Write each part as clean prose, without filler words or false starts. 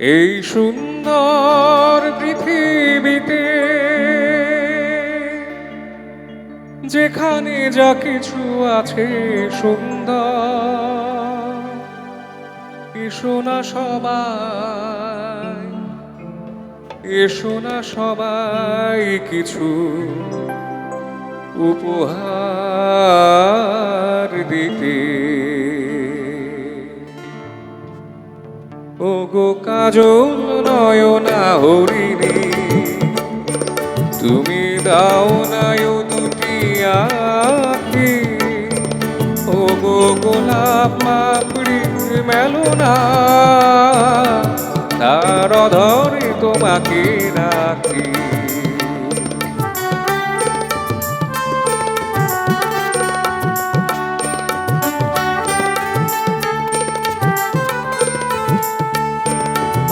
এই সুন্দর পৃথিবীতে যেখানে যা কিছু আছে সুন্দর, এসো না সবাই, এসো না সবাই কিছু উপহার দিতে। ও গো কাজল নয়না হরিণী, তুমি দাও নাই দুটি আঁখি। ও গো গোলাপ মাপড়ি মেলো না, তার ধরে তোমাকে রাখি।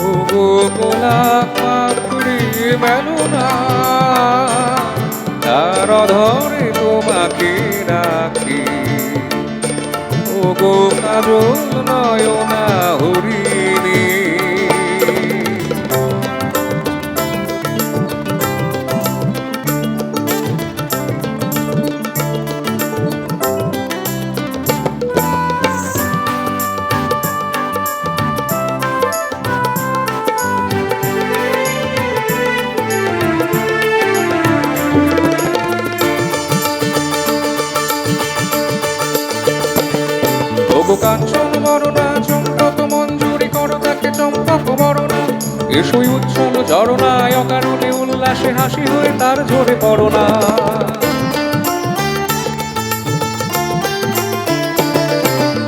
ও গো গোলাপ মাপড়ি মেলো না, তার ধরে তোমাকে রাখি। ও গো কাজল নয়না হরিণী। কাঞ্চন বরণা চম্পক মঞ্জুরি করো তাকে চম্পক বরণা। এসোই উচ্ছল ঝরণায় অকারণে উল্লাসে হাসি হয়ে তার ঝরে পড়না।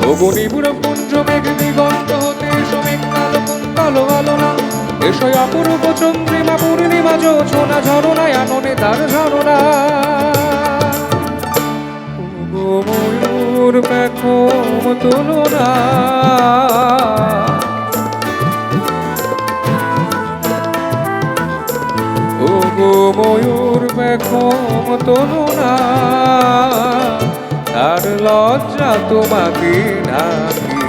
অগুনি বুড়ো পুঞ্জ মেঘ দিগন্ত হতে এসো মেঘ কালো কুন্তল আলোনা। এসোই অপূর্ব চন্দ্রিমা পূর্ণিমা জোছনা ঝরণায় আননে তার ঝরণা। ময়ূর পেখম তুলনা, ও গো ময়ূর পেখম তুলনা, তার লজ্জা তোমাকে ঢাকি।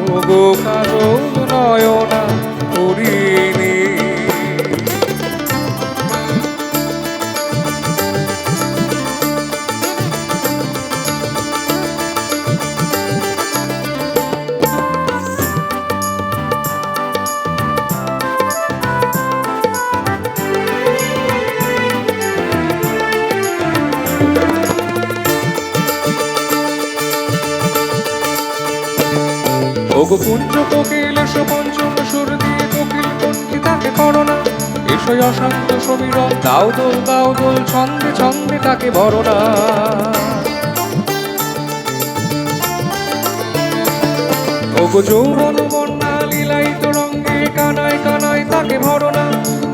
ও গো কাজল নয়না হরিণী। ওগো কুঞ্জ কোকিল এসো পঞ্চম সুর দিয়ে কোকিল কণ্ঠী তাকে করোনা। এসোই অশান্ত সমীরণ দাও দোল ছন্দে ছন্দে তাকে ভরনা। ওগো যৌবন বন্যা লীলায়িত রঙ্গে কানায় কানায় তাকে ভরনা।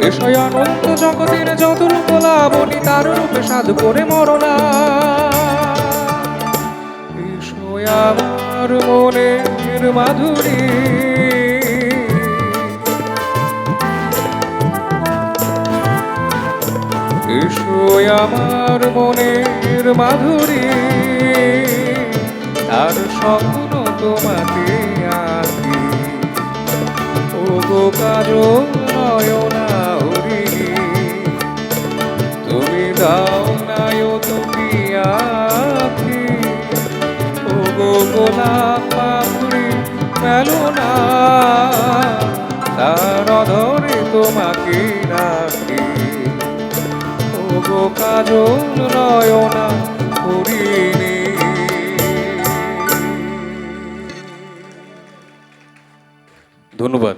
এসোই অনন্ত জগতের যত রূপ লাবণী তার রূপে সাধ করে মরনা। এসোই আমার মনের মাধুরী, এসোই আমার মনের মাধুরী, তার স্বপ্ন তোমাকে আঁকি। ও গো কাজল নয়না হরিণী, তুমি দাও নাই দুটি আঁখি। ও গো গোলাপ মাপড়ি মেলো না, তার ধরে তোমাকে রাখি। ও গো কাজল নয়না হরিণী। ধন্যবাদ।